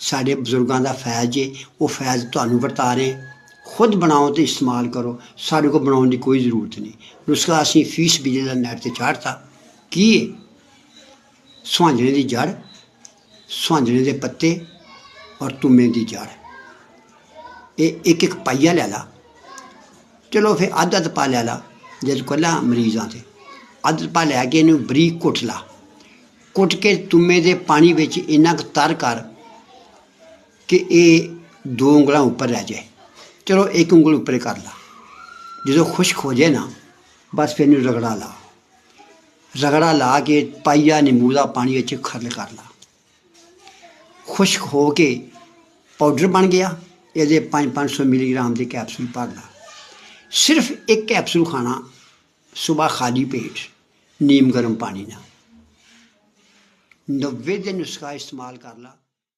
साढ़े बजुर्गों का फैज़ जे वो फैज़ तुहानू वरता रहे, खुद बनाओ तो इस्तेमाल करो, साढ़े को बनाने की कोई ज़रूरत नहीं। नुस्खा असी फीस बिजली का नेट से चाढ़ता की सुहांजने की जड़, सुहांजने के पत्ते और तुम्मे की जड़, ये एक एक पाइया लै ला, चलो फिर अद्ध अद्ध पा लै ला, जब कल्ला मरीज़ आते अद्ध पा लैके इनू बरीक कुट ला, कुट के तुम्मे के पानी विच इन्ना क तर कर कि ये 2 उंगलों उपर रह जाए, चलो 1 उंगल उपर कर ला। जो खुश्क हो जाए ना बस फिर इनू रगड़ा ला, रगड़ा ला के पाइया नींबू का पानी विच खरल कर ला, खुश्क हो के पाउडर बन गया। ये 500 मिलीग्राम के कैप्सूल भर ला, सिर्फ एक कैप्सूल खाना सुबह खाली पेट नीम गर्म पानी ना। 90 दिन नुस्खा इस्तेमाल कर ला।